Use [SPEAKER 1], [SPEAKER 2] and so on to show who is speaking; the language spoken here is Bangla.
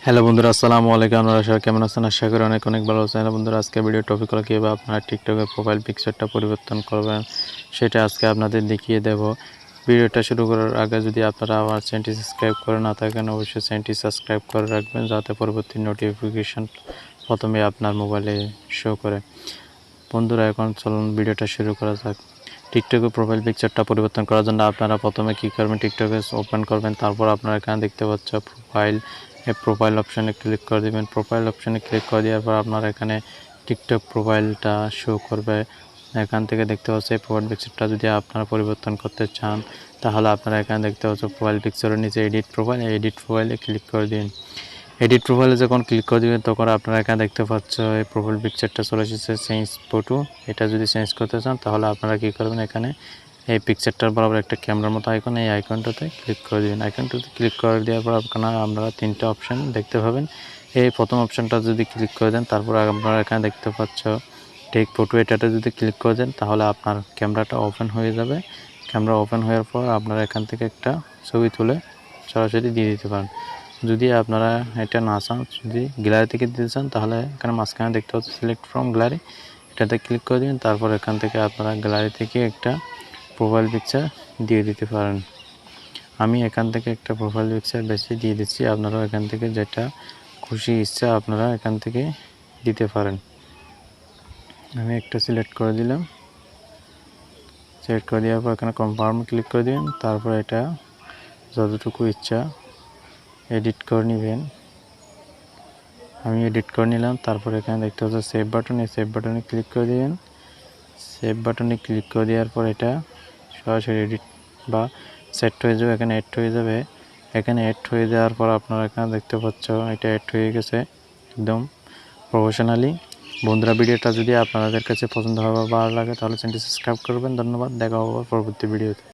[SPEAKER 1] হ্যালো বন্ধুরা, আসসালামু আলাইকুম। আপনারা সবাই কেমন আছেন? আশা করি অনেক অনেক ভালো আছেন। হ্যালো বন্ধুরা, আজকে ভিডিও টপিক হলো কীভাবে আপনারা টিকটকের প্রোফাইল পিকচারটা পরিবর্তন করবেন, সেটা আজকে আপনাদের দেখিয়ে দেব। ভিডিওটা শুরু করার আগে যদি আপনারা আমার চ্যানেলটি সাবস্ক্রাইব করে না থাকেন, অবশ্যই চ্যানেলটি সাবস্ক্রাইব করে রাখবেন, যাতে পরবর্তী নোটিফিকেশান প্রথমে আপনার মোবাইলে শো করে। বন্ধুরা, এখন চলুন ভিডিওটা শুরু করা যাক। টিকটকে প্রোফাইল পিকচারটা পরিবর্তন করার জন্য আপনারা প্রথমে কী করবেন, টিকটকে ওপেন করবেন। তারপর আপনারা এখানে দেখতে পাচ্ছেন প্রোফাইল অপশানে ক্লিক করে দেবেন। প্রোফাইল অপশানে ক্লিক করে দেওয়ার পর আপনার এখানে টিকটক প্রোফাইলটা শো করবে। এখান থেকে দেখতে পাচ্ছেন এই প্রোফাইল পিকচারটা যদি আপনারা পরিবর্তন করতে চান, তাহলে আপনারা এখানে দেখতে পাচ্ছেন প্রোফাইল পিকচারের নিচে এডিট প্রোফাইলে ক্লিক করে দিন। এডিট প্রোফাইলে যখন ক্লিক করে দেবেন, তখন আপনারা এখানে দেখতে পাচ্ছেন এই প্রোফাইল পিকচারটা চলে এসেছে, চেঞ্জ ফটো। এটা যদি চেঞ্জ করতে চান, তাহলে আপনারা কী করবেন, এখানে এই পিকচারটার বরাবর একটা ক্যামেরার মতো আইকন, এই আইকনটাতে ক্লিক করে দিবেন। আইকনটাতে ক্লিক করে দেওয়ার পর আপনারা তিনটা অপশান দেখতে পাবেন। এই প্রথম অপশানটা যদি ক্লিক করে দেন, তারপর আপনারা এখানে দেখতে পাচ্ছ টেক ফটো, এটাতে যদি ক্লিক করে দেন, তাহলে আপনার ক্যামেরাটা ওপেন হয়ে যাবে। ক্যামেরা ওপেন হওয়ার পর আপনারা এখান থেকে একটা ছবি তুলে সরাসরি দিয়ে দিতে পারেন। যদি আপনারা এটা না চান, যদি গ্যালারি থেকে দিতে চান, তাহলে এখানে মাঝখানে দেখতে পাচ্ছেন সিলেক্ট ফ্রম গ্যালারি, এটাতে ক্লিক করে দিন। তারপর এখান থেকে আপনারা গ্যালারি থেকে একটা প্রোফাইল পিকচার দিয়ে দিতে পারেন। আমি এখান থেকে একটা প্রোফাইল পিকচার বেশি দিয়ে দিচ্ছি, আপনারাও এখান থেকে যেটা খুশি ইচ্ছা আপনারা এখান থেকে দিতে পারেন। আমি একটা সিলেক্ট করে দিলাম। সিলেক্ট করে দেওয়ার পর এখানে কনফার্ম ক্লিক করে দিন। তারপর এটা যতটুকু ইচ্ছা এডিট করে নেবেন। আমি এডিট করে নিলাম। তারপর এখানে দেখতে পাচ্ছেন সেভ বাটন, এই সেভ বাটনে ক্লিক করে দিবেন। সেভ বাটনে ক্লিক করে দেওয়ার পর এটা সরাসরি এডিট বা সেট হয়ে যাবে, এখানে অ্যাড হয়ে যাবে। এখানে অ্যাড হয়ে যাওয়ার পর আপনারা এখানে দেখতে পাচ্ছ এটা অ্যাড হয়ে গেছে একদম প্রফেশনালি। বন্ধুরা, ভিডিওটা যদি আপনাদের কাছে পছন্দ হয় বা ভালো লাগে, তাহলে চ্যানেলটি সাবস্ক্রাইব করবেন। ধন্যবাদ, দেখা হবে পরবর্তী ভিডিওতে।